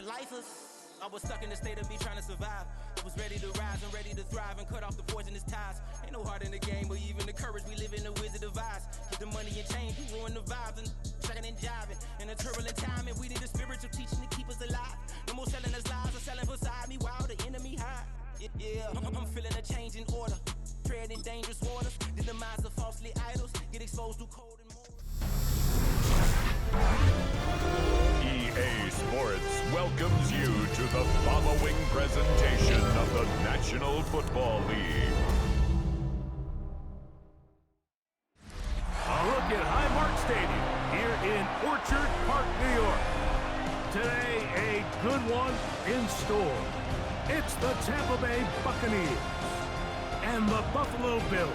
lifers. I was stuck in the state of me trying to survive. I was ready to rise and ready to thrive and cut off the poisonous ties. Ain't no heart in the game or even the courage. We live in the Wizard of Oz. Get the money and change, we ruin the vibes and sucking and jiving. In a turbulent time, and we need a spiritual teaching to keep us alive. No more selling us lies or selling beside me while the enemy hide. Yeah, I'm feeling a change in order. Treading dangerous waters. The demise of falsely idols. Get exposed to cold and more. EA Sports welcomes you to the following presentation of the National Football League. A look at Highmark Stadium here in Orchard Park, New York. Today, a good one in store. It's the Tampa Bay Buccaneers and the Buffalo Bills.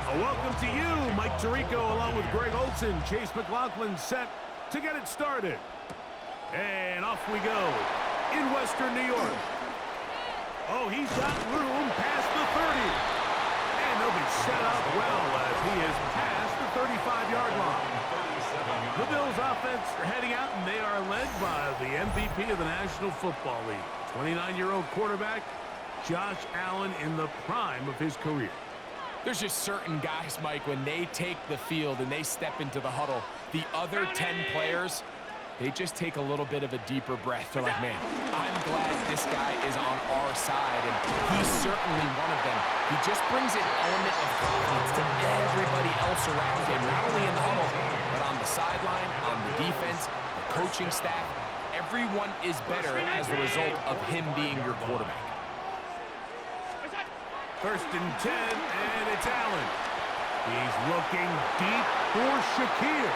Welcome to you, Mike Tirico, along with Greg Olson. Chase McLaughlin set to get it started. And off we go in Western New York. Oh, he's got room past the 30. And they'll be set up well as he is past the 35-yard line. The Bills offense are heading out, and they are led by the MVP of the National Football League, 29-year-old quarterback Josh Allen in the prime of his career. There's just certain guys, Mike, when they take the field and they step into the huddle, the other 10 players, they just take a little bit of a deeper breath. They're like, man, I'm glad this guy is on our side, and he's certainly one of them. He just brings an element of confidence to everybody else around him, not only in the huddle, but on the sideline, on the defense, the coaching staff. Everyone is better as a result of him being your quarterback. First and 10, and it's Allen. He's looking deep for Shakir.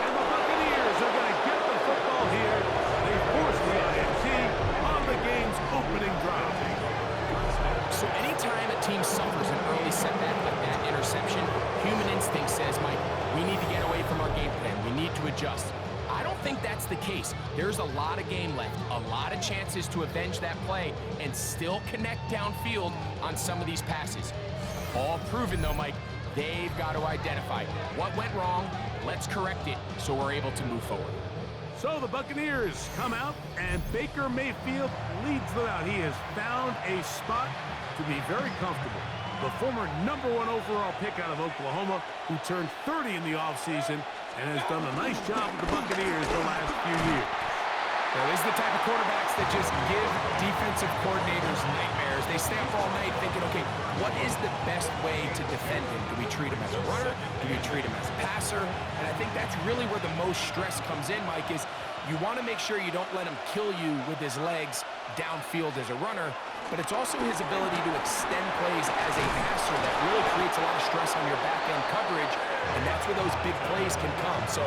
And the Buccaneers are going to get the football here. They force the INT on the game's opening drive. So anytime a team suffers an early setback like that interception, human instinct says, Mike, we need to get away from our game plan. We need to adjust. I don't think that's the case. There's a lot of game left, a lot of chances to avenge that play and still connect downfield on some of these passes. All proven, though, Mike, they've got to identify what went wrong, let's correct it so we're able to move forward. So the Buccaneers come out, and Baker Mayfield leads them out. He has found a spot to be very comfortable. The former #1 overall pick out of Oklahoma, who turned 30 in the offseason, and has done a nice job with the Buccaneers the last few years. Well, these are the type of quarterbacks that just give defensive coordinators nightmares. They stay up all night thinking, okay, what is the best way to defend him? Do we treat him as a runner? Do we treat him as a passer? And I think that's really where the most stress comes in, Mike, is you want to make sure you don't let him kill you with his legs downfield as a runner, but it's also his ability to extend plays as a passer that really creates a lot of stress on your back-end coverage, and that's where those big plays can come. So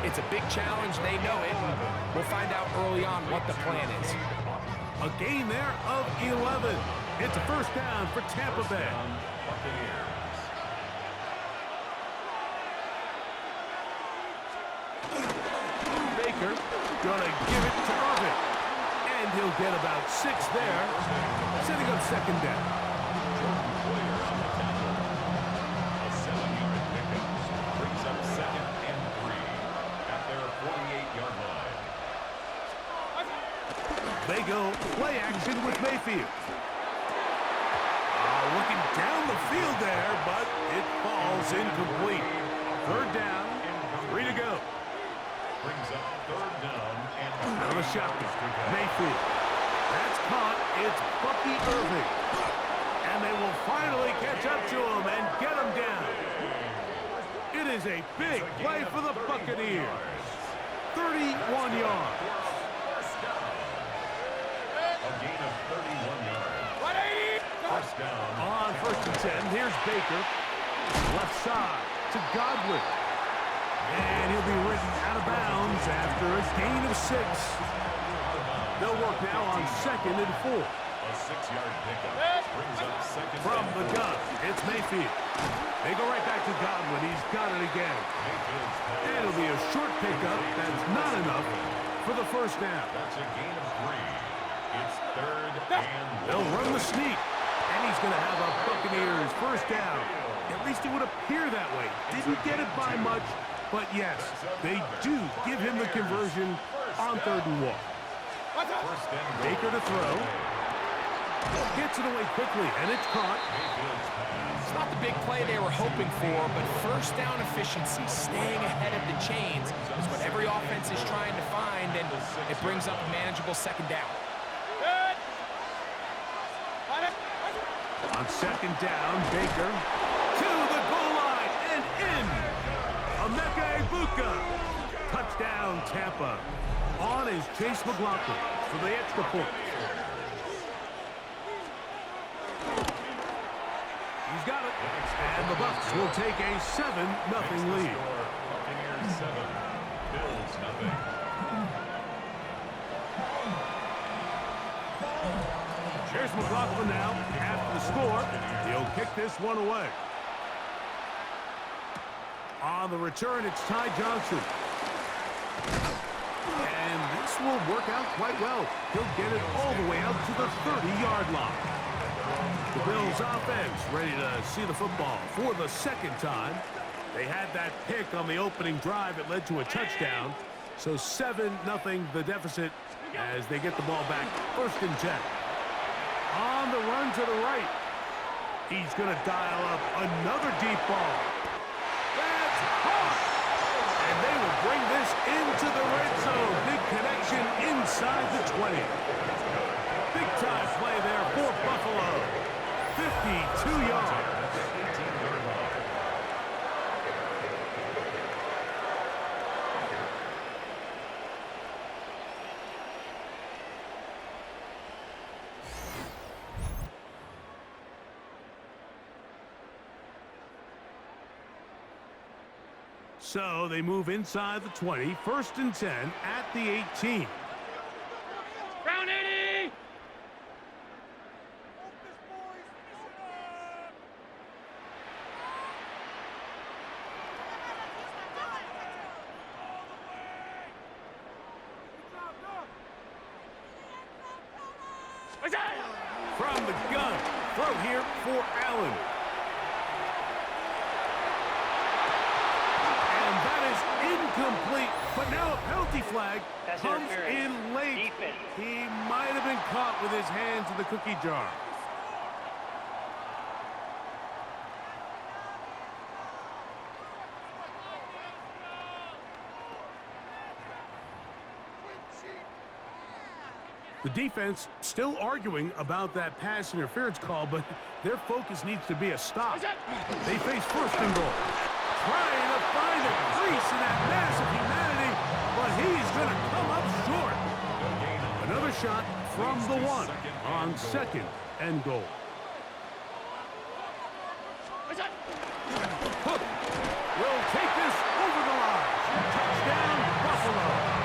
it's a big challenge. They know it, and we'll find out early on what the plan is. A gain there of 11. It's a first down for Tampa Bay. Baker gonna give it to Irvin. And he'll get about 6 there, setting up second down. A 7-yard pickup brings up 2nd and 3 at their 48-yard line. They go play action with Mayfield. Looking down the field there, but it falls incomplete. Third down, 3 to go. Brings up 3rd down and Now the shotgun. Mayfield. That's caught. It's Bucky Irving. And they will finally catch up to him and get him down. It is a big play for the Buccaneers. 31 yards. a gain of 31 yards. First down. On 1st and 10, here's Baker. Left side to Godwin. And he'll be ridden out of bounds after a gain of 6. They'll work now on 2nd and 4. A 6-yard pickup brings up 2nd. From the gun, it's Mayfield. They go right back to Godwin. He's got it again. And it'll be a short pickup. That's not enough for the first down. That's a gain of 3. It's 3rd and 1. They'll run the sneak, and he's going to have a Buccaneers first down. At least it would appear that way. Didn't get it by much, but yes, they do give him the conversion on 3rd and 1. Baker to throw. Gets it away quickly, and it's caught. It's not the big play they were hoping for, but first down efficiency, staying ahead of the chains, is what every offense is trying to find, and it brings up a manageable second down. On second down, Baker to the goal line and in. Emeka Egbuka. Touchdown, Tampa. On is Chase McLaughlin for the extra point. He's got it. And the Bucs will take a 7-0 lead. Buccaneers 7, Bills 0. Here's McLaughlin now. After the score, he'll kick this one away. On the return, it's Ty Johnson. And this will work out quite well. He'll get it all the way out to the 30-yard line. The Bills offense ready to see the football for the second time. They had that pick on the opening drive. It led to a touchdown. So 7-0 the deficit as they get the ball back. 1st and 10. On the run to the right. He's going to dial up another deep ball. That's caught. And they will bring this into the red zone. Big connection inside the 20. Big time play there for Buffalo. 52 yards. So they move inside the 20, 1st and 10 at the 18. Round 80! From the gun, throw here for Allen. And that is incomplete, but now a penalty flag comes in late. He might have been caught with his hands in the cookie jar. The defense still arguing about that pass interference call, but their focus needs to be a stop. They face 1st and goal. Trying to find a crease in that mass of humanity, but he's going to come up short. Another shot from the 1 on 2nd and goal. Hook will take this over the line. Touchdown, Buffalo.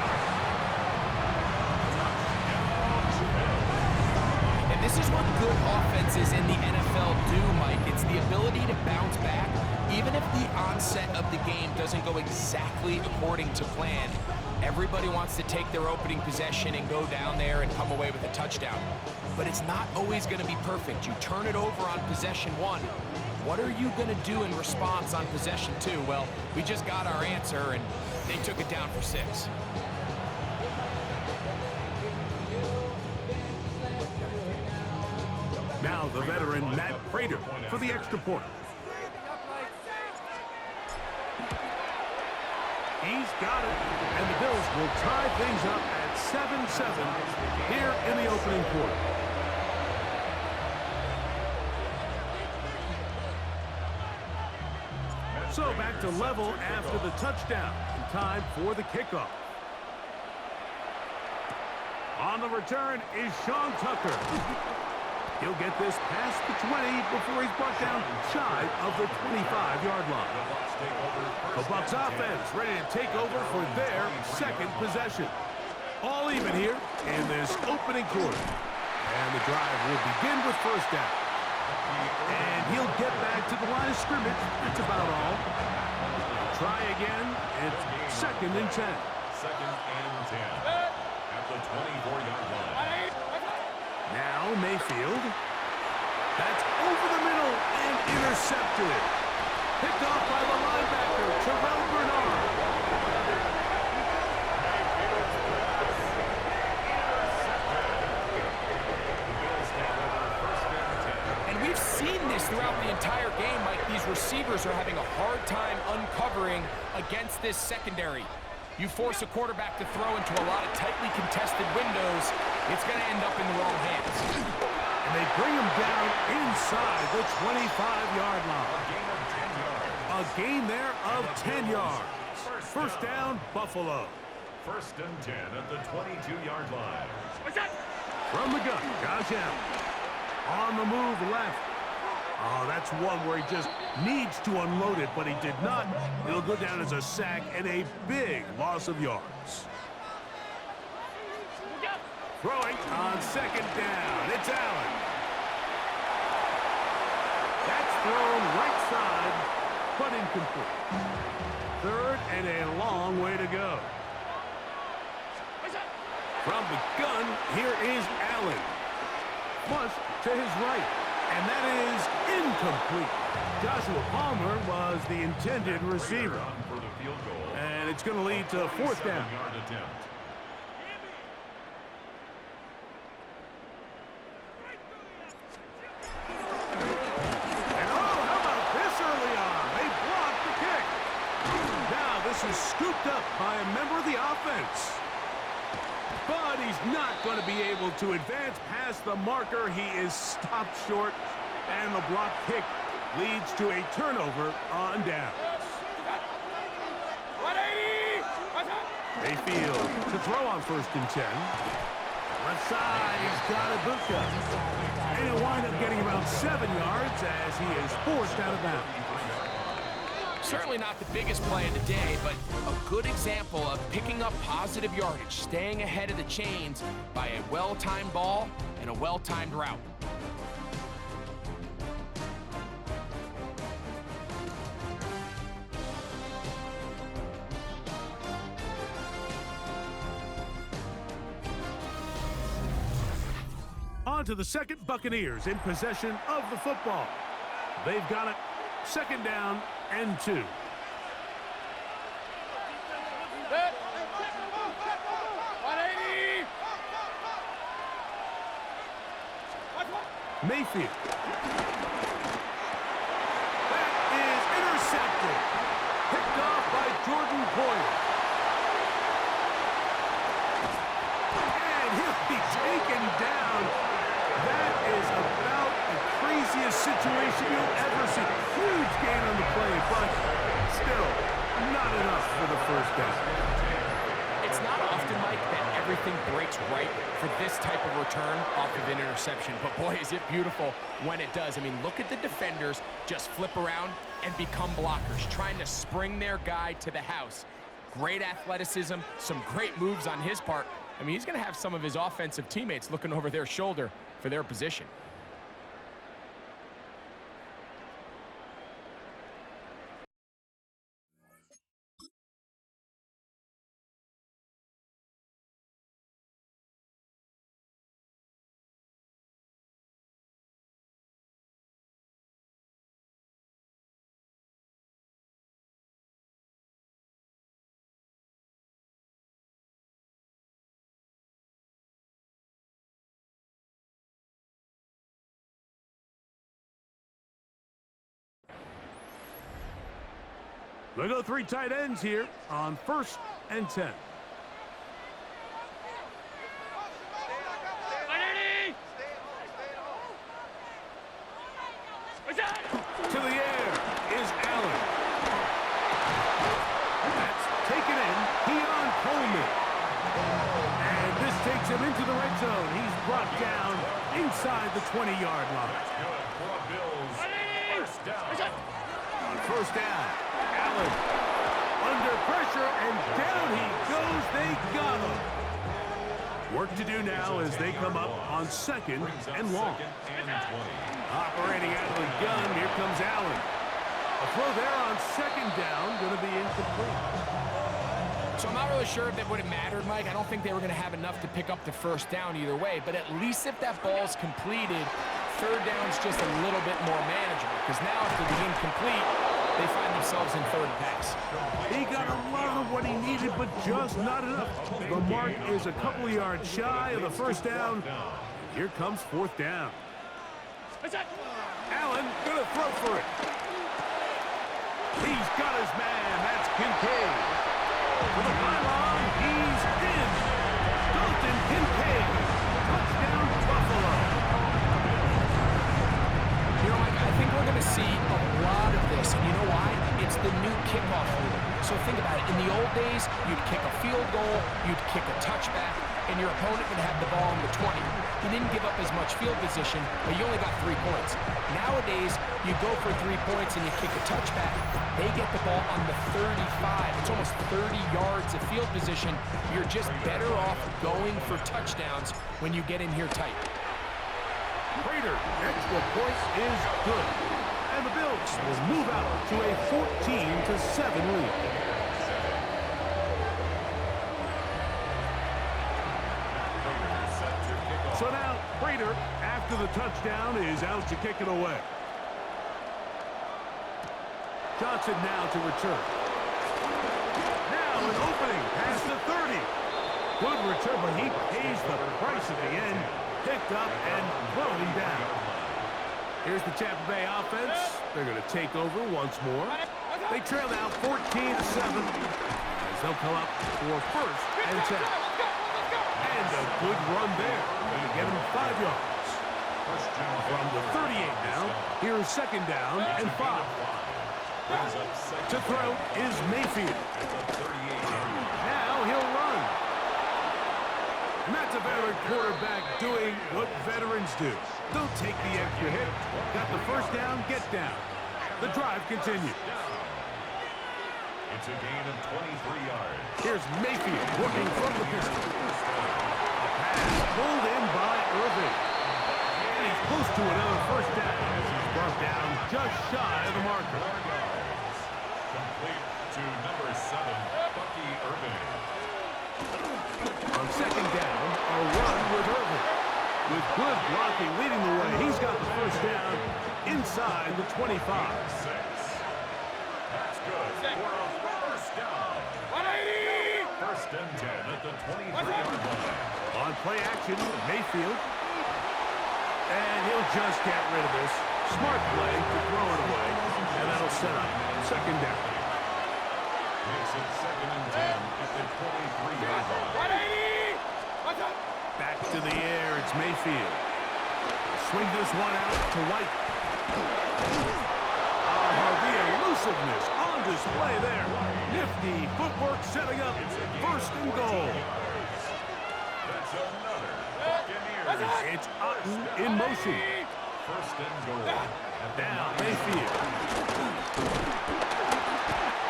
This is what good offenses in the NFL do, Mike. It's the ability to bounce back, even if the onset of the game doesn't go exactly according to plan. Everybody wants to take their opening possession and go down there and come away with a touchdown. But it's not always going to be perfect. You turn it over on possession 1. What are you going to do in response on possession 2? Well, we just got our answer, and they took it down for 6. Now the veteran Matt Prater for the extra point. He's got it, and the Bills will tie things up at 7-7 here in the opening quarter. So back to level after the touchdown, and time for the kickoff. On the return is Sean Tucker. He'll get this past the 20 before he's brought down shy of the 25-yard line. The Bucs offense ready to take over for their 2nd possession. All even here in this opening quarter. And the drive will begin with 1st down. And he'll get back to the line of scrimmage. That's about all. Try again. It's 2nd and 10. 2nd and 10. the 24-yard line. Now Mayfield. That's over the middle and intercepted. Picked off by the linebacker, Terrell Bernard. And we've seen this throughout the entire game, Mike. These receivers are having a hard time uncovering against this secondary. You force a quarterback to throw into a lot of tightly contested windows, it's going to end up in the wrong hands. And they bring him down inside the 25-yard line. A gain there of 10 yards. First down, Buffalo. First and 10 at the 22-yard line. From the gun, Josh Allen. On the move left. Oh, that's one where he just needs to unload it, but he did not. It'll go down as a sack and a big loss of yards. Throwing on second down. It's Allen. That's thrown right side, but incomplete. Third and a long way to go. From the gun, here is Allen. Flush to his right, and that is incomplete. Joshua Palmer was the intended receiver. And it's going to lead to fourth down. And oh, how about this early on? They blocked the kick. Now this is scooped up by a member of the offense. But he's not going to be able to advance past the marker. He is stopped short, and the block kick leads to a turnover on downs. Mayfield to throw on first and 10. Left side, he's got Ibuka. And he'll wind up getting around 7 yards as he is forced out of bounds. Certainly not the biggest play of the day, but a good example of picking up positive yardage, staying ahead of the chains by a well-timed ball and a well-timed route. On to the second, Buccaneers in possession of the football. They've got it. Second down and 2. Mayfield. That is intercepted. Picked off by Jordan Poyer. And he'll be taken down. That is about the craziest situation you'll ever see. Huge gain on the play, but still not enough for the first down. It's not often, Mike, that everything breaks right for this type of return off of an interception. But boy, is it beautiful when it does. I mean, look at the defenders just flip around and become blockers, trying to spring their guy to the house. Great athleticism, some great moves on his part. I mean, he's going to have some of his offensive teammates looking over their shoulder for their position. They go 3 tight ends here on first and 10. To the air is Allen. That's taken in. Keon Coleman. And this takes him into the red zone. He's brought down inside the 20-yard line. First down. Allen under pressure, and down he goes. They got him. Work to do now as they come up on second and long. Operating out of the gun, here comes Allen. A throw there on second down, going to be incomplete. So I'm not really sure if it would have mattered, Mike. I don't think they were going to have enough to pick up the first down either way, but at least if that ball's completed, third down's just a little bit more manageable, because now if they begin complete, they find themselves in third and pass. He got a lot of what he needed, but just not enough. The mark is a couple of yards shy of the first down. Here comes fourth down. Allen gonna throw for it. He's got his man. That's Kincaid. For the pylon, he's in. Dalton Kincaid. Touchdown, Buffalo. You know, I think we're going to see a lot of this, and you know why? It's the new kickoff rule. So think about it. In the old days, you'd kick a field goal, you'd kick a touchback, and your opponent would have the ball on the 20. You didn't give up as much field position, but you only got 3 points. Nowadays, you go for 3 points and you kick a touchback. They get the ball on the 35. It's almost 30 yards of field position. You're just better off going for touchdowns when you get in here tight. Prater, extra point is good. And the Bills will move out to a 14-7 lead. So now, Prater, after the touchdown, is out to kick it away. Johnson now to return. Now an opening past the 30. Good return, but he pays the price at the end. Picked up and thrown down. Here's the Tampa Bay offense. They're going to take over once more. They trail now 14-7. As they'll come up for first and 10. And a good run there. Going to get him 5 yards. From the 38 now, here's second down and 5. To throw is Mayfield. Now he'll run. And that's a veteran quarterback doing what veterans do. Don't take the extra hit. Got the first down, get down. The drive continues. It's a gain of 23 yards. Here's Mayfield working from the pistol. A pass pulled in by Irving. And he's close to another first down as he's brought down just shy of the marker. Complete to number 7, Bucky Irving. On second down, a run with Irving. With good blocking leading the way, he's got the first down inside the 25. That's good for a first down. 180! First and 10 at the 23-yard line. On play action, Mayfield. And he'll just get rid of this. Smart play to throw it away. And that'll set up second down. Makes it second and 10 at the 23-yard line. 180! What's up? Back to the air, it's Mayfield. Swing this one out to White. The elusiveness on display there. Nifty footwork setting up first and goal. That's another Buccaneers. It's Otten in motion. First and goal. Now Mayfield.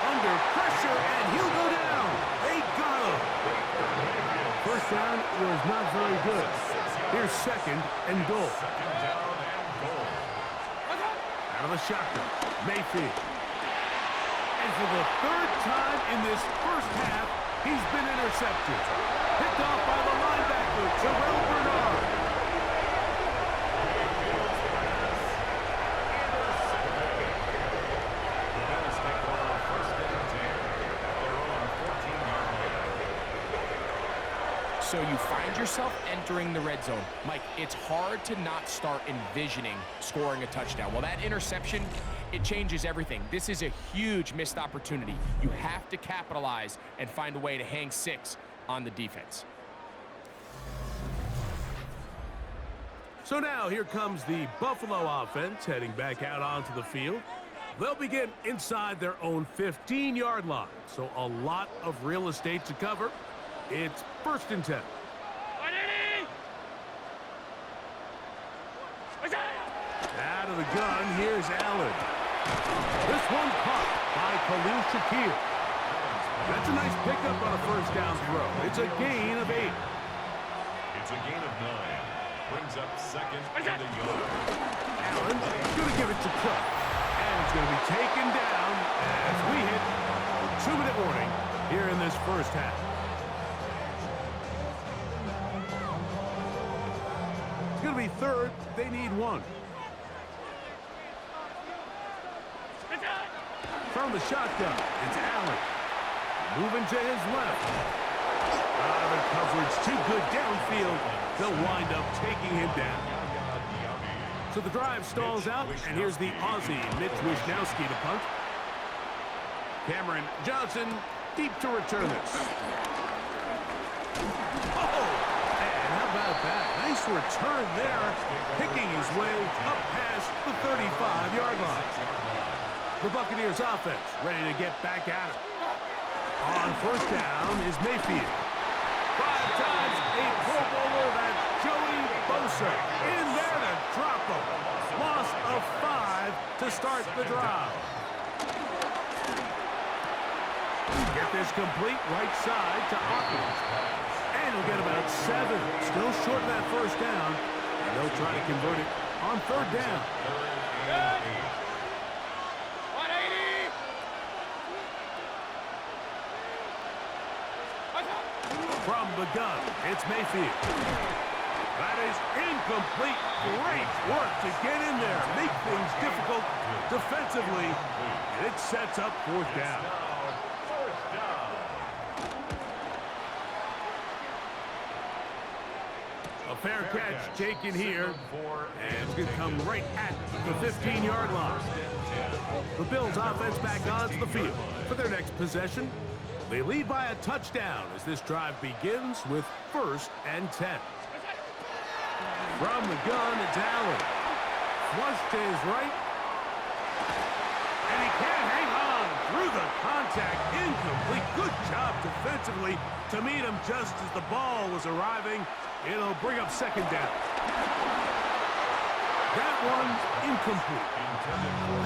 Under pressure, and he'll go down. They got him. First down was not very good. Here's second and goal. Second down and goal. Out of the shotgun, Mayfield. And for the third time in this first half, he's been intercepted. Picked off by the linebacker, Terrell Bernard. So you find yourself entering the red zone. Mike, it's hard to not start envisioning scoring a touchdown. Well, that interception, it changes everything. This is a huge missed opportunity. You have to capitalize and find a way to hang 6 on the defense. So now here comes the Buffalo offense heading back out onto the field. They'll begin inside their own 15-yard line. So a lot of real estate to cover. It's first and 10. 180! What's up? Out of the gun, here's Allen. This one caught by Khalil Shakir. That's a nice pickup on a first down throw. It's a gain of 8. It's a gain of 9. Brings up second and a yard. Allen going to give it to Cook. And it's going to be taken down as we hit a 2-minute warning here in this first half. It's going to be third. They need one. From the shotgun, it's Allen. Moving to his left. The coverage too good downfield. They'll wind up taking him down. So the drive stalls out, and here's the Aussie, Mitch Wisnowski, to punt. Cameron Johnson deep to return this. Oh, and how about that? Nice return there, picking his way up past the 35-yard line. The Buccaneers offense ready to get back at it. On first down is Mayfield. 5 times a Pro Bowler, that's Joey Bosa. In there to drop him. Loss of 5 to start the drive. Get this complete right side to Hawkins. And he'll get about 7. Still short of that first down. And they'll try to convert it on third down. From the gun, it's Mayfield. That is incomplete. Great work to get in there, make things difficult defensively, and it sets up fourth down. A fair catch taken here, and it's going to come right at the 15-yard line. The Bills offense back onto the field for their next possession. They lead by a touchdown as this drive begins with 1st and 10. From the gun, it's Allen. Flush to his right. And he can't hang on through the contact. Incomplete. Good job defensively to meet him just as the ball was arriving. It'll bring up second down. That one incomplete.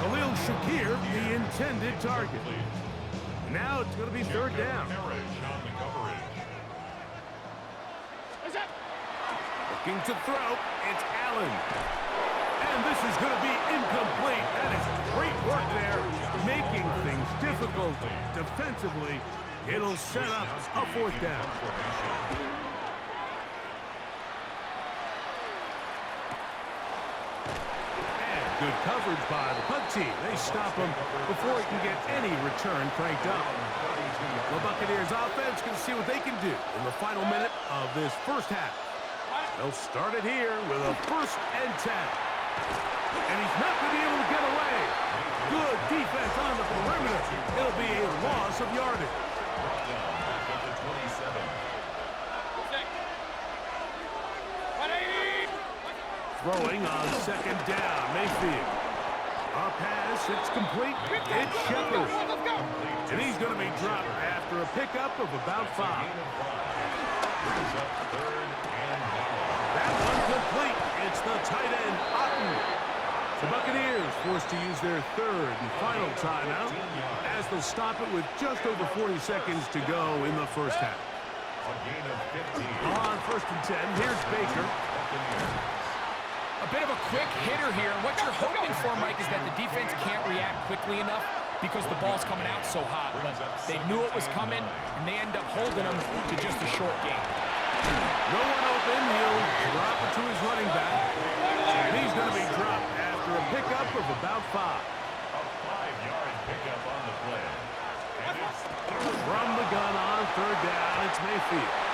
Khalil Shakir, the intended target. Now it's going to be third down. Looking to throw, it's Allen. And this is going to be incomplete. That is great work there, making things difficult defensively. It'll set up a fourth down. Good coverage by the punt team. They stop him before he can get any return cranked up. The Buccaneers offense can see what they can do in the final minute of this first half. They'll start it here with a 1st and 10. And he's not going to be able to get away. Good defense on the perimeter. It'll be a loss of yardage. Throwing on second down, Mayfield. A pass, it's complete. It's Shepard. And he's going to be dropped after a pickup of about 5. That one complete. It's the tight end, Otten. The Buccaneers forced to use their 3rd and final timeout as they'll stop it with just over 40 seconds to go in the first half. On 1st and 10, here's Baker. A bit of a quick hitter here, and what you're hoping for, Mike, is that the defense can't react quickly enough because the ball's coming out so hot. But they knew it was coming, and they end up holding them to just a short game. No one open. He'll drop it to his running back. And he's going to be dropped after a pickup of about 5. A 5-yard pickup on the play. From the gun on third down, it's Mayfield.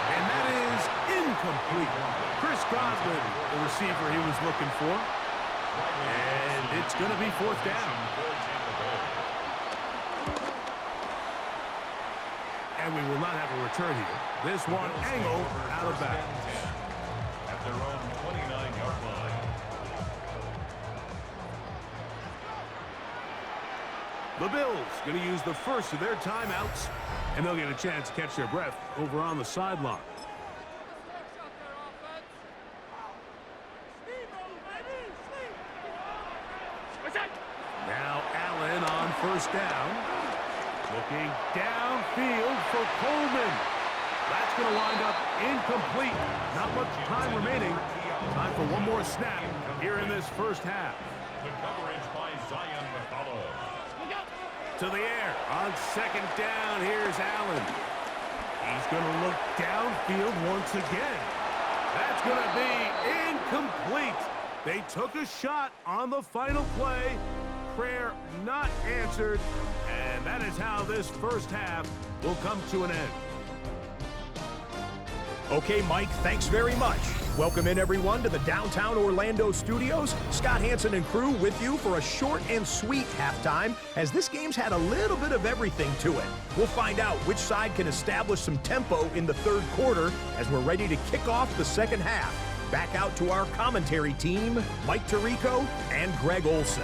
And that is incomplete. Chris Godwin, the receiver he was looking for. And it's going to be fourth down. And we will not have a return here. This one angled out of bounds. At their own 29-yard line. The Bills going to use the first of their timeouts, and they'll get a chance to catch their breath over on the sideline. Now Allen on first down. Looking downfield for Coleman. That's going to wind up incomplete. Not much time remaining. Time for one more snap here in this first half. The coverage by Zion McCullough. to the air. On second down, here's Allen. He's going to look downfield once again. That's going to be incomplete. They took a shot on the final play. Prayer not answered. And that is how this first half will come to an end. Okay, Mike, thanks very much. Welcome in, everyone, to the downtown Orlando studios. Scott Hansen and crew with you for a short and sweet halftime, as this game's had a little bit of everything to it. We'll find out which side can establish some tempo in the third quarter as we're ready to kick off the second half. Back out to our commentary team, Mike Tirico and Greg Olson.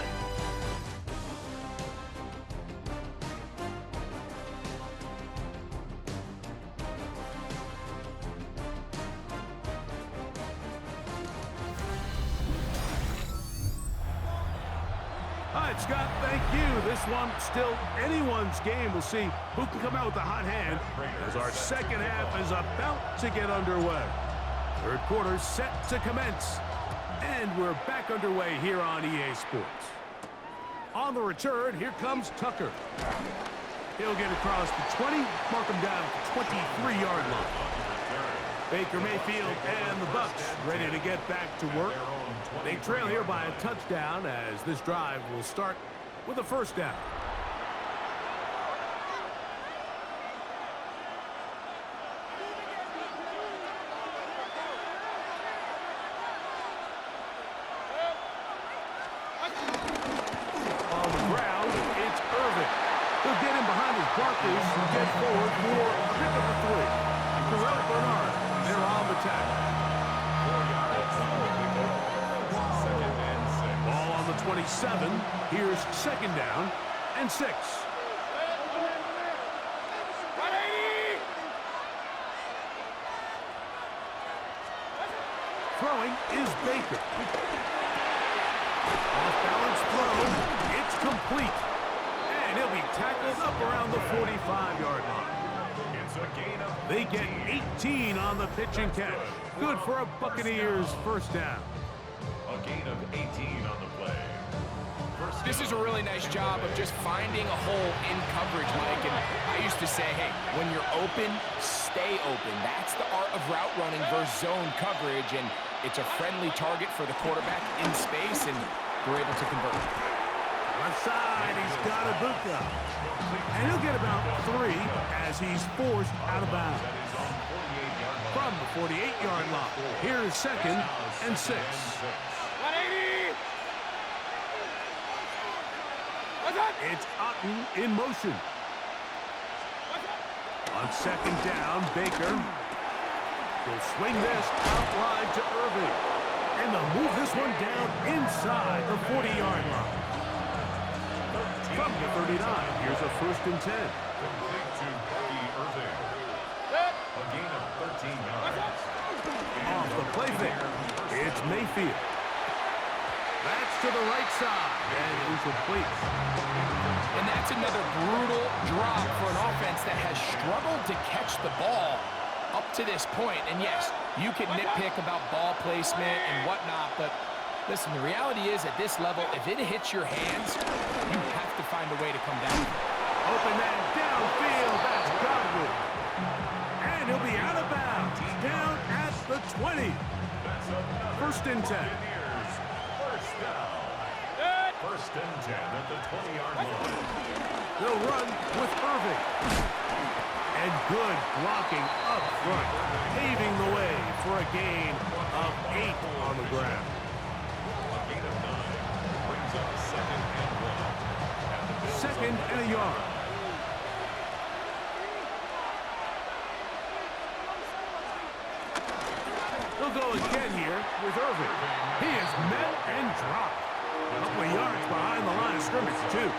All right, Scott, thank you. This one still anyone's game. We'll see who can come out with the hot hand as our second half is about to get underway. Third quarter set to commence. And we're back underway here on EA Sports. On the return, here comes Tucker. He'll get across the 20, mark him down at the 23-yard line. Baker Mayfield and the Bucs ready to get back to work. They trail here by a touchdown as this drive will start with a first down. On the ground, it's Irving. He'll get him behind his blockers and get forward for a pickup of 3. Terrell Bernard, they're on the tackle. Ball on the 27. Here's second down and 6. Throwing is Baker. Off-balance throw. It's complete. And he'll be tackled up around the 45-yard line. They get 18 on the pitch and catch. Good for a Buccaneers first down. A gain of 18 on the play. This is a really nice job of just finding a hole in coverage, Mike. And I used to say, hey, when you're open, stay open. That's the art of route running versus zone coverage. And it's a friendly target for the quarterback in space, and we're able to convert. Left side, he's got Ibuka. And he'll get about 3 as he's forced out of bounds. From the 48-yard line, here's second and 6. 180! It's Otten in motion. On second down, Baker will swing this out wide to Irving. And they'll move this one down inside the 40-yard line. From the 39, here's a first and 10. A gain of 13 yards. Off the play fake, it's Mayfield. That's to the right side, and incomplete. And that's another brutal drop for an offense that has struggled to catch the ball up to this point. And yes, you can nitpick about ball placement and whatnot, but listen, the reality is at this level, if it hits your hands, you have to find a way to come down. Open man downfield, that's Godwin. And he'll be out of bounds, down at the 20. First and 10. First and 10 at the 20-yard line. They'll run with Irving. And good blocking up front, paving the way for a gain of 8 on the ground. A gain of 9 brings up second and 1. Second and a yard. They'll go again here with Irving. He is met and dropped. A couple of yards behind the line of scrimmage, too.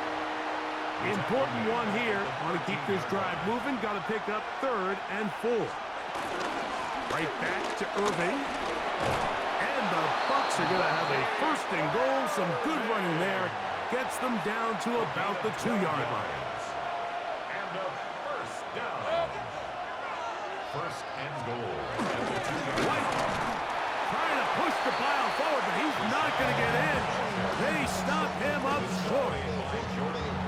Important one here. Want to keep this drive moving. Got to pick up third and 4. Right back to Irving. And the Bucs are going to have a first and goal. Some good running there. Gets them down to about the 2-yard line. And a first down. First and goal at the 2-yard line. White trying to push the pile forward, but he's not going to get in. They stop him up short.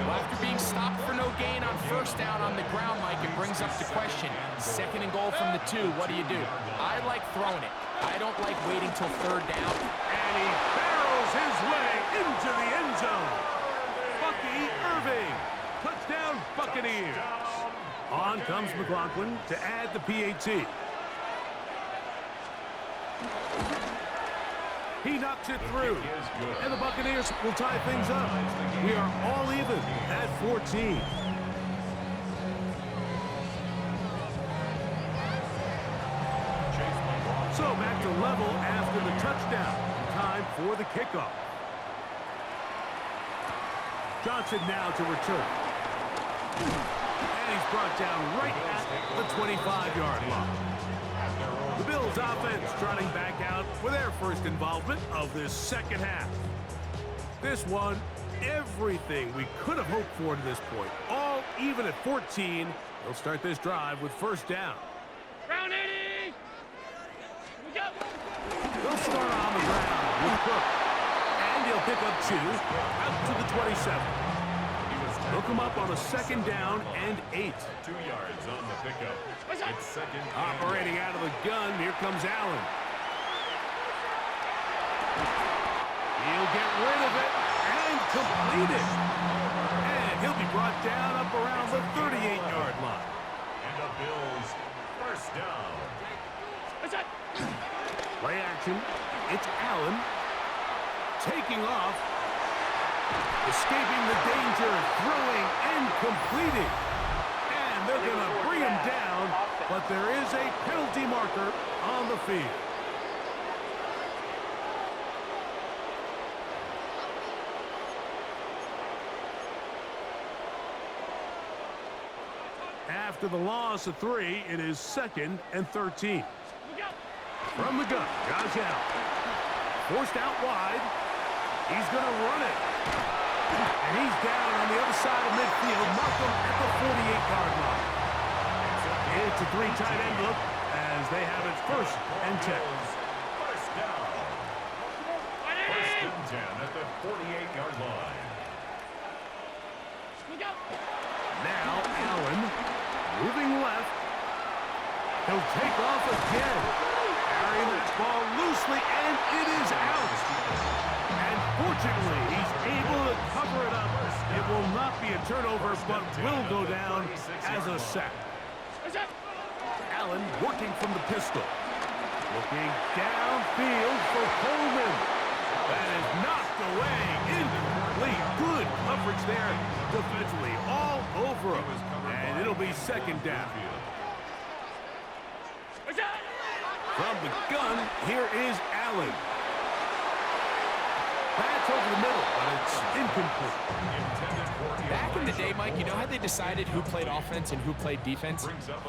Well, after being stop for no gain on first down on the ground, Mike. It brings up the question. 2nd and goal from the 2. What do you do? I like throwing it. I don't like waiting till 3rd down. And he barrels his way into the end zone. Bucky Irving. Touchdown, Buccaneers. On comes McLaughlin to add the PAT. He knocks it through, and the Buccaneers will tie things up. We are all even at 14. So back to level after the touchdown. Time for the kickoff. Johnson now to return. And he's brought down right at the 25-yard line. The Bills offense trotting back out for their first involvement of this second half. This one, everything we could have hoped for to this point. All even at 14. They'll start this drive with first down. Round 80. We go. They'll start on the ground with Cook. And he'll pick up 2 out to the 27. They'll come up on a 2nd down and 8. 2 yards on the pickup. It's 2nd. Operating out of the gun, here comes Allen. He'll get rid of it and complete it. And he'll be brought down up around the 38-yard line. And the Bills first down. Play action. It's Allen taking off, escaping the danger, throwing and completing. And they're going to bring him down, but there is a penalty marker on the field. After the loss of 3, it is 2nd and 13. From the gun, Josh Allen. Forced out wide. He's going to run it. And he's down on the other side of midfield. Markham at the 48-yard line. It's a 3 tight end look as they have it 1st and 10. First down. 1st and 10 at the 48-yard line. Now Allen moving left. He'll take off again. Carrying that ball loosely, and it is out. And fortunately, he's able to cover it up. It will not be a turnover, but will go down as a sack. Allen working from the pistol. Looking downfield for Coleman. That is knocked away. Incomplete. Good coverage there defensively. All over him. And it'll be 2nd down. From the gun, here is Allen. That's over the middle, but it's incomplete. Back in the day, Mike, you know how they decided who played offense and who played defense?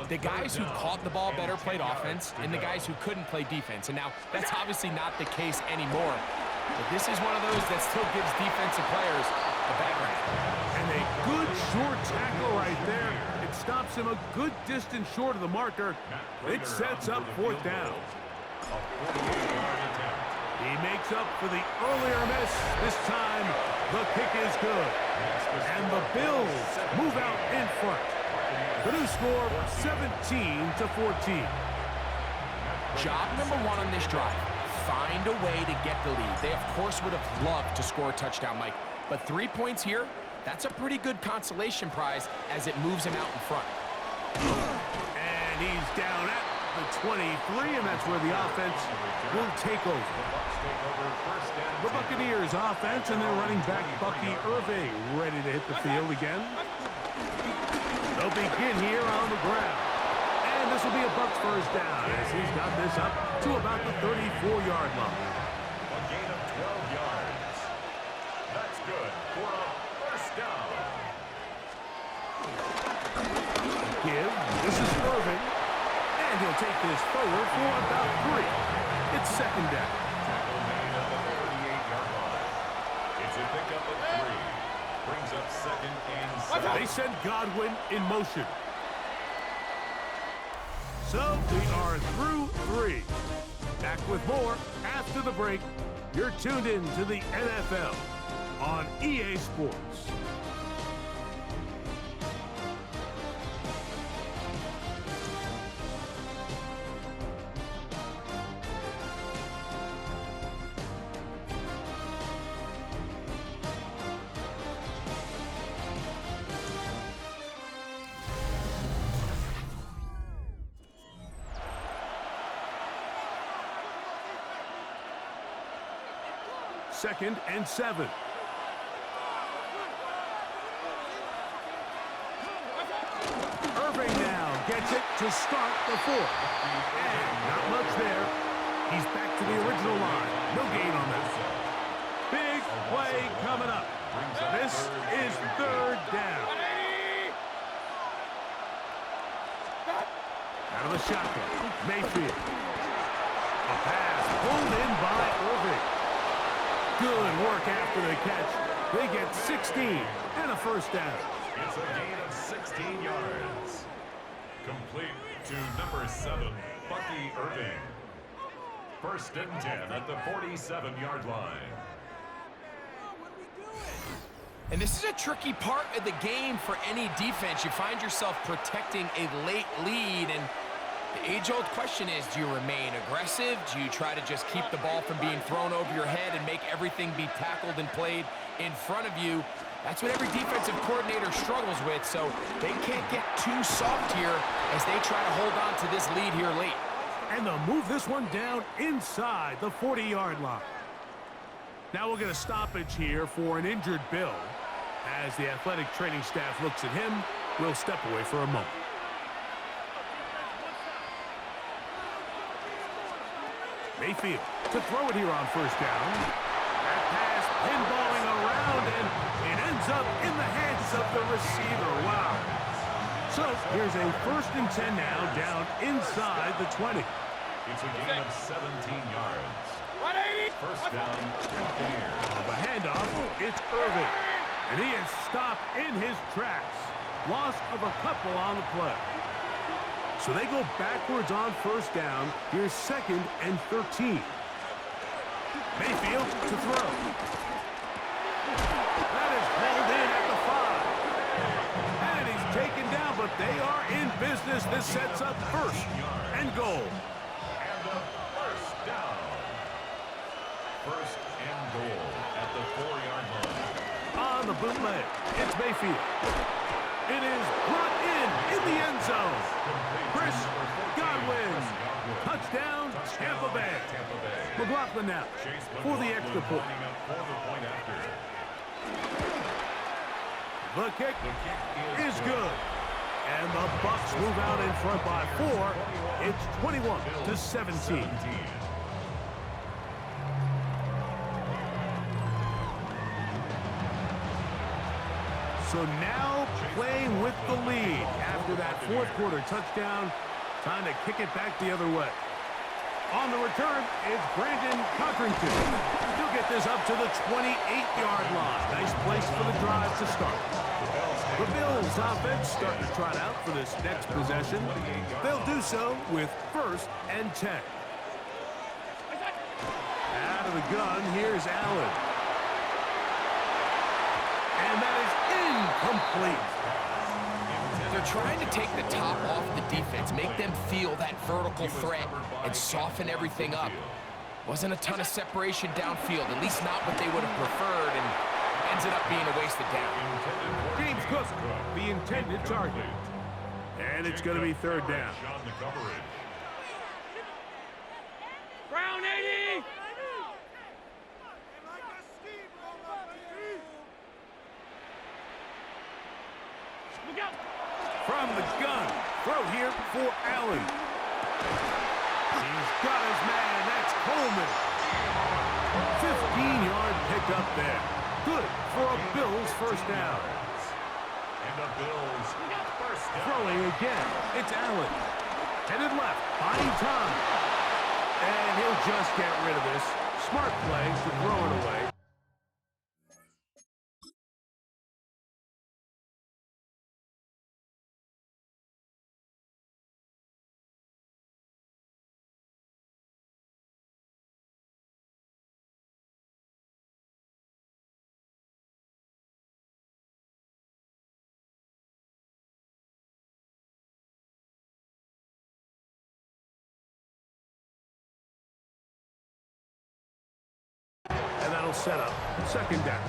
The guys who caught the ball better played offense, and the guys who couldn't play defense. And now, that's obviously not the case anymore. But this is one of those that still gives defensive players a background. And a good short tackle right there. It stops him a good distance short of the marker. It sets up 4th down. He makes up for the earlier miss. This time, the kick is good. And the Bills move out in front. The new score, 17-14. Job number 1 on this drive, find a way to get the lead. They, of course, would have loved to score a touchdown, Mike. But 3 points here, that's a pretty good consolation prize as it moves him out in front. And he's down at the 23, and that's where the offense will take over. The Buccaneers offense and their running back Bucky Irving ready to hit the field again. They'll begin here on the ground. And this will be a Bucs first down as he's got this up to about the 34-yard line. A gain of 12 yards. That's good for a first down. Give. This is Irving. And he'll take this forward for about 3. It's 2nd down. Tackle made at the 38-yard line. It's a pickup of 3. Brings up 2nd and 7. They send Godwin in motion. So we are through 3. Back with more after the break. You're tuned in to the NFL on EA Sports. 2nd and 7. Irving now gets it to start the 4th. And not much there. He's back to the original line. No gain on that. Big play coming up. This is 3rd down. Out of the shotgun, Mayfield. A pass pulled in by Irving. Good work after the catch. They get 16 and a 1st down. It's a gain of 16 yards. Complete to number 7, Bucky Irving. 1st and 10 at the 47-yard line. And this is a tricky part of the game for any defense. You find yourself protecting a late lead, and the age-old question is, do you remain aggressive? Do you try to just keep the ball from being thrown over your head and make everything be tackled and played in front of you? That's what every defensive coordinator struggles with, so they can't get too soft here as they try to hold on to this lead here late. And they'll move this one down inside the 40-yard line. Now we'll get a stoppage here for an injured Bill. As the athletic training staff looks at him, we'll step away for a moment. Mayfield to throw it here on 1st down. That pass pinballing around, and it ends up in the hands of the receiver. Wow. So here's a 1st and 10 now, down inside the 20. It's a gain of 17 yards. 1st down, Buccaneers. The handoff, it's Irving. And he is stopped in his tracks. Loss of a couple on the play. So they go backwards on 1st down. Here's 2nd and 13. Mayfield to throw. That is hauled in at the 5. And he's taken down, but they are in business. This sets up 1st and goal. And a 1st down. 1st and goal at the 4-yard line. On the bootleg, it's Mayfield. It is brought in the end zone. Chris Godwin. Touchdown, Tampa Bay. McLaughlin now for the extra point. The kick is good. And the Bucs move out in front by 4. It's 21-17. So now playing with the lead after that 4th quarter touchdown. Time to kick it back the other way. On the return, it's Brandon Cochrington. He'll get this up to the 28-yard line. Nice place for the drive to start. The Bills offense starting to trot out for this next possession. They'll do so with 1st and 10. Out of the gun, here's Allen. And that is incomplete. They're trying to take the top off the defense, make them feel that vertical threat, and soften everything up. Wasn't a ton of separation downfield, at least not what they would have preferred, and ended up being a wasted down. James Cook, the intended target. And it's going to be 3rd down. Brown 80! Look out! From the gun, throw here for Allen. He's got his man, that's Coleman. 15-yard pickup there. Good for a Bills 1st down. And the Bills 1st down. Throwing again, it's Allen. Headed left, buying time. And he'll just get rid of this. Smart play to throw it away. And that'll set up 2nd down.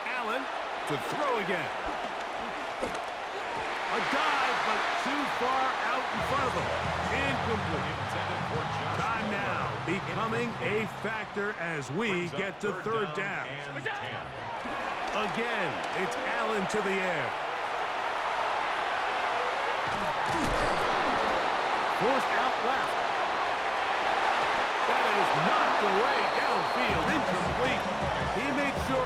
Allen to throw again. A dive, but too far out in front of him. Incomplete. Time now becoming a factor as we get to third down. Again, it's Allen to the air. Forced out left. That is knocked away downfield. Incomplete. He made sure.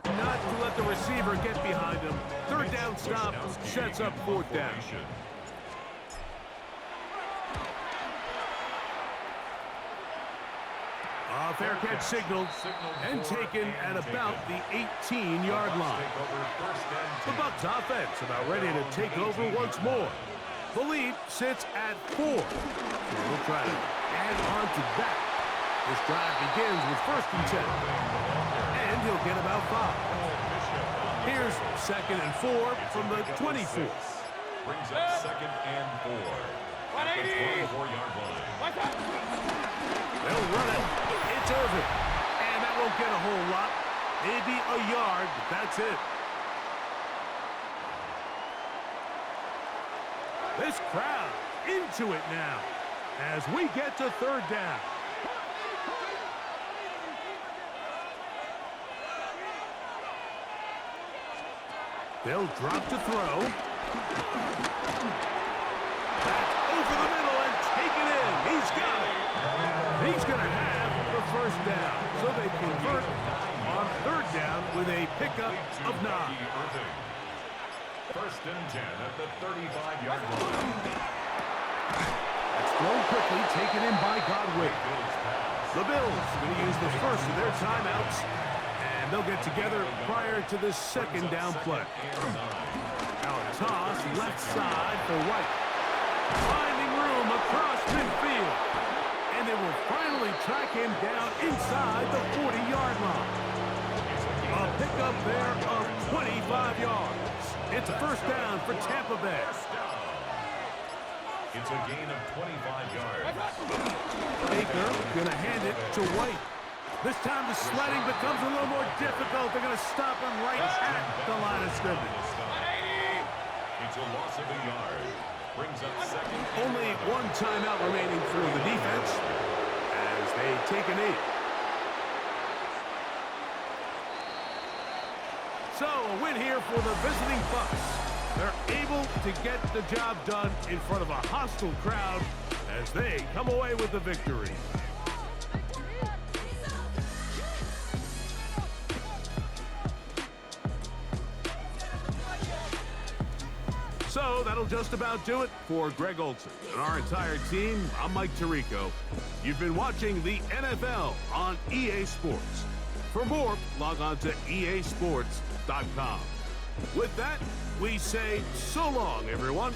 Not to let the receiver get behind him. Third down stop sets up fourth down. Fair catch signaled and taken at about the 18-yard line. The Bucs offense about ready to take over once more. The lead sits at 4. So we'll try to add on to that. This drive begins with 1st and 10. And he'll get about 5. Here's 2nd and 4 from the 24. Brings up 2nd and 4. 180. 24-yard line. They'll run it. It's over. And that won't get a whole lot. Maybe a yard, but that's it. This crowd into it now as we get to third down. They'll drop to throw. That's over the middle and taken in. He's got it. He's going to have the 1st down. So they convert on 3rd down with a pickup of 9. 1st and 10 at the 35-yard line. That's thrown quickly, taken in by Godwin. The Bills going to use the first of their timeouts, and they'll get together prior to this 2nd down play. Now a toss left side for White. Finding room across midfield. And they will finally track him down inside the 40-yard line. A pickup there of 25 yards. It's a 1st down for Tampa Bay. It's a gain of 25 yards. Baker going to hand it to White. This time the sledding becomes a little more difficult. They're going to stop him right at the line of scrimmage. It's a loss of a yard. Brings up 2nd. Only one timeout remaining for the defense as they take a knee. So, a win here for the visiting Bucs. They're able to get the job done in front of a hostile crowd as they come away with the victory. So, that'll just about do it for Greg Olson and our entire team. I'm Mike Tirico. You've been watching the NFL on EA Sports. For more, log on to easports.com. With that, we say so long, everyone.